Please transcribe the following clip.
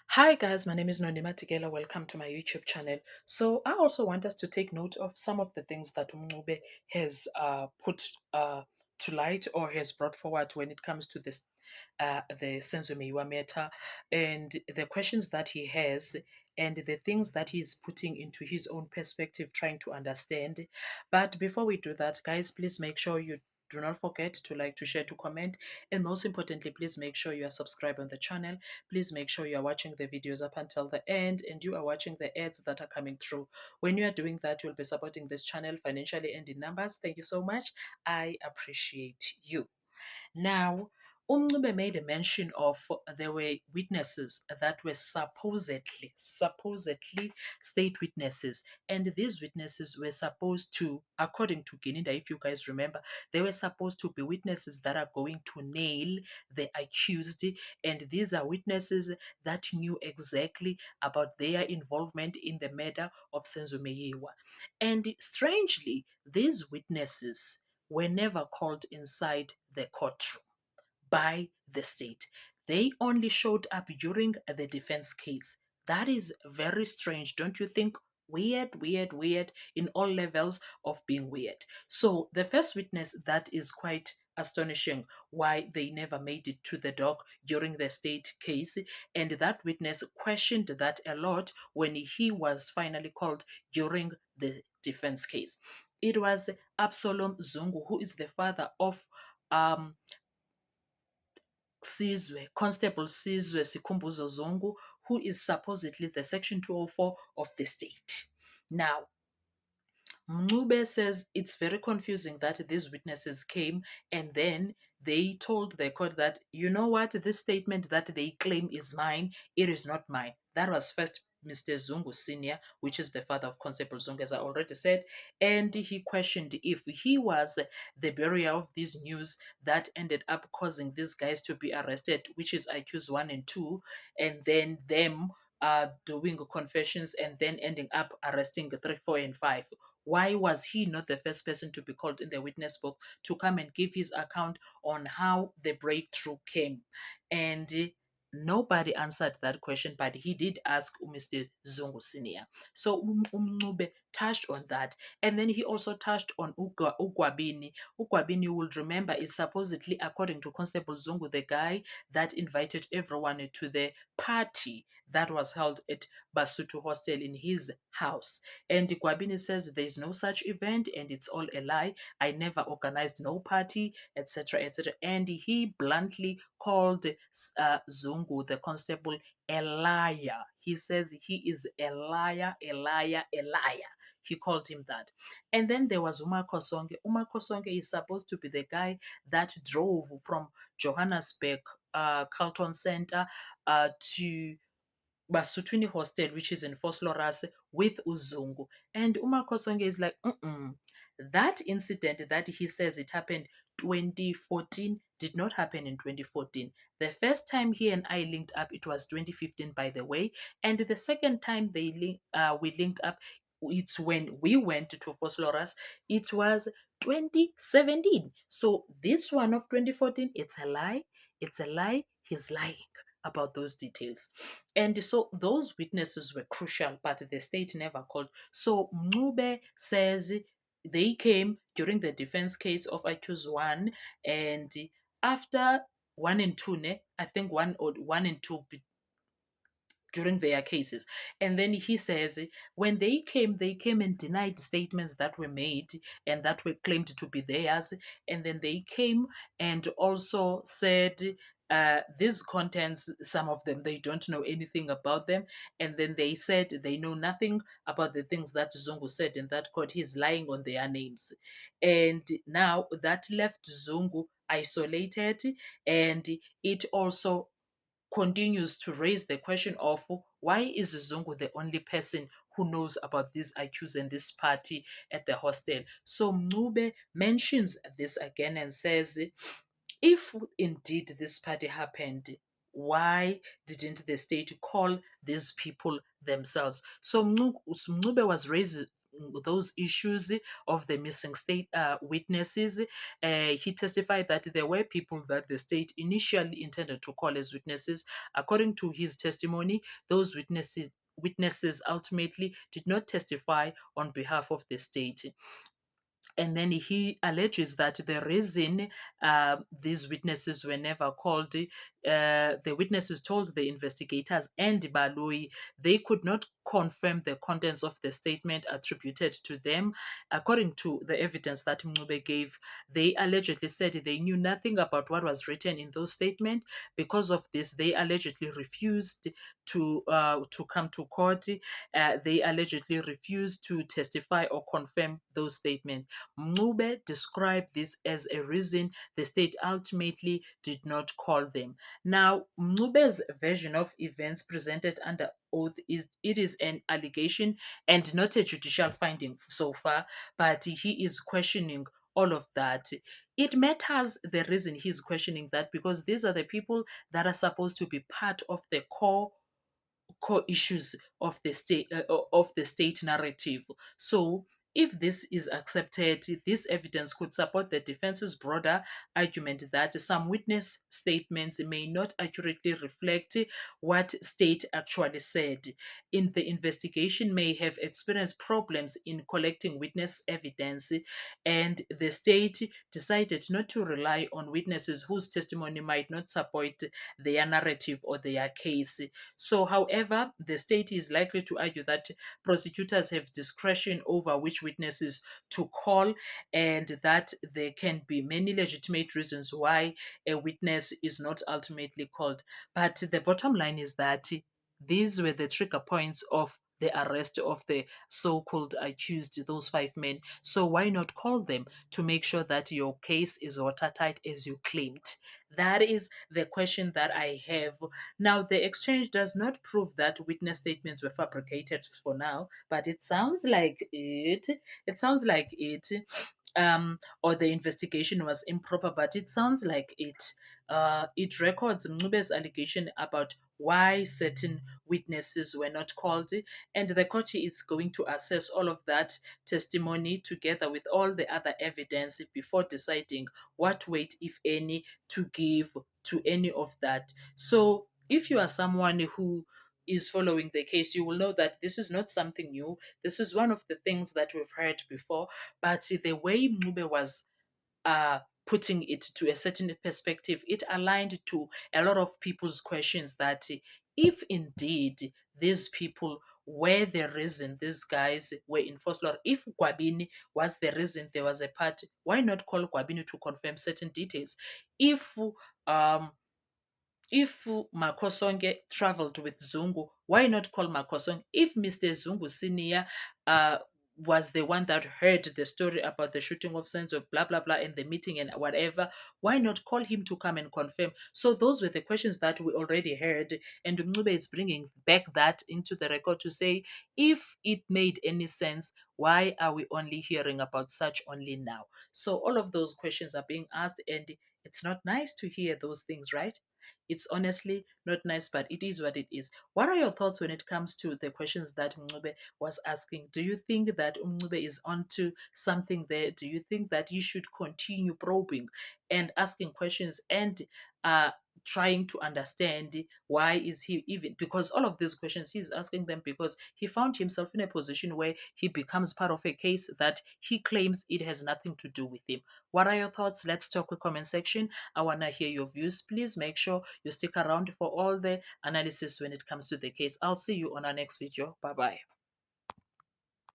Hi guys, my name is Nonima Tigela. Welcome to my YouTube channel. So I also want us to take note of some of the things that Umncube has put to light or has brought forward when it comes to this the Senzomeyiwa matter and the questions that he has and the things that he's putting into his own perspective, trying to understand. But before we do that, guys, please make sure you do not forget to like, to share, to comment, and most importantly, please make sure you are subscribed on the channel. Please make sure you are watching the videos up until the end and you are watching the ads that are coming through. When you are doing that, you'll be supporting this channel financially and in numbers. Thank you so much. I appreciate you. Now, Umncube made a mention of there were witnesses that were supposedly state witnesses, and these witnesses were supposed to, according to Gininda, if you guys remember, they were supposed to be witnesses that are going to nail the accused, and these are witnesses that knew exactly about their involvement in the murder of Senzomeyiwa. And strangely, these witnesses were never called inside the courtroom by the state. They only showed up during the defense case. That is very strange, don't you think? Weird in all levels of being weird. So, the first witness that is quite astonishing why they never made it to the dock during the state case, and that witness questioned that a lot when he was finally called during the defense case. It was Absalom Zungu, who is the father of um, Constable Sizwe Sikhumbuzo Zungu, who is supposedly the Section 204 of the state. Now, Mncube says it's very confusing that these witnesses came and then they told the court that, you know what, this statement that they claim is mine, it is not mine. That was first Mr. Zungu Sr., which is the father of Constable Zungu, as I already said, and he questioned if he was the bearer of this news that ended up causing these guys to be arrested, which is accused 1 and 2, and then them doing confessions and then ending up arresting 3, 4, and 5. Why was he not the first person to be called in the witness book to come and give his account on how the breakthrough came? And nobody answered that question, but he did ask Mr. Zungu Senior. So Umncube touched on that. And then he also touched on Ugwabini. Ugwabini, you will remember, is supposedly, according to Constable Zungu, the guy that invited everyone to the party that was held at Basutu Hostel in his house. And Gwabini says there is no such event and it's all a lie. I never organized no party, etc., etc. And he bluntly called Zungu, the constable, a liar. He says he is a liar, a liar, a liar. He called him that. And then there was Uma Kosonge. Uma Kosonge is supposed to be the guy that drove from Johannesburg, Carlton Center, to Basutwini Hostel, which is in Vosloorus, with Uzungu. And Uma Kosonge is like, that incident that he says it happened 2014 did not happen in 2014. The first time he and I linked up, it was 2015, by the way. And the second time we linked up, it's when we went to Vosloorus, it was 2017. So this one of 2014, it's a lie. It's a lie. He's lying about those details. And so those witnesses were crucial, but the state never called. So Mncube says they came during the defense case of accused 1, and after 1 and 2, I think 1 and 2 during their cases. And then he says when they came and denied statements that were made and that were claimed to be theirs. And then they came and also said these contents, some of them, they don't know anything about them. And then they said they know nothing about the things that Zungu said in that court. He's lying on their names. And now that left Zungu isolated, and it also continues to raise the question of why is Zungu the only person who knows about these accused and this party at the hostel. So Mncube mentions this again and says, if indeed this party happened, why didn't the state call these people themselves? So Mncube was those issues of the missing state witnesses. He testified that there were people that the state initially intended to call as witnesses. According to his testimony, those witnesses ultimately did not testify on behalf of the state. And then he alleges that the reason these witnesses were never called, the witnesses told the investigators and Balui they could not confirm the contents of the statement attributed to them. According to the evidence that Mncube gave, they allegedly said they knew nothing about what was written in those statements. Because of this, they allegedly refused to come to court. They allegedly refused to testify or confirm those statements. Mncube described this as a reason the state ultimately did not call them. Now, Mncube's version of events presented under oath is an allegation and not a judicial finding so far, but he is questioning all of that. It matters the reason he's questioning that because these are the people that are supposed to be part of the core issues of the state narrative. So if this is accepted, this evidence could support the defense's broader argument that some witness statements may not accurately reflect what state actually said. In the investigation may have experienced problems in collecting witness evidence, and the state decided not to rely on witnesses whose testimony might not support their narrative or their case. So, however, the state is likely to argue that prosecutors have discretion over which witnesses to call, and that there can be many legitimate reasons why a witness is not ultimately called. But the bottom line is that these were the trigger points of the arrest of the so called accused, those 5 men. So, why not call them to make sure that your case is watertight as you claimed? That is the question that I have. Now, the exchange does not prove that witness statements were fabricated for now, but it sounds like it. It sounds like it. Or the investigation was improper, but it sounds like it. It records Mncube's allegation about why certain witnesses were not called, and the court is going to assess all of that testimony together with all the other evidence before deciding what weight, if any, to give to any of that. So, if you are someone who is following the case, you will know that this is not something new. This is one of the things that we've heard before. But the way Mncube was putting it to a certain perspective, it aligned to a lot of people's questions that if indeed these people were the reason these guys were in forced law, if Gwabini was the reason there was a party, why not call Gwabini to confirm certain details? Um, if Makosonge traveled with Zungu, why not call Makosonge? If Mr. Zungu Senior was the one that heard the story about the shooting of Senzo, blah blah blah, in the meeting and whatever, why not call him to come and confirm? So those were the questions that we already heard, and Mncube is bringing back that into the record to say, if it made any sense, why are we only hearing about such only now? So all of those questions are being asked, and it's not nice to hear those things, right? It's honestly not nice, but it is what it is. What are your thoughts when it comes to the questions that Mncube was asking? Do you think that Mncube is onto something there? Do you think that you should continue probing and asking questions and uh, trying to understand why is he even, because all of these questions he's asking them because he found himself in a position where he becomes part of a case that he claims it has nothing to do with him. What are your thoughts? Let's talk with comment section. I want to hear your views. Please make sure you stick around for all the analysis when it comes to the case. I'll see you on our next video. Bye bye.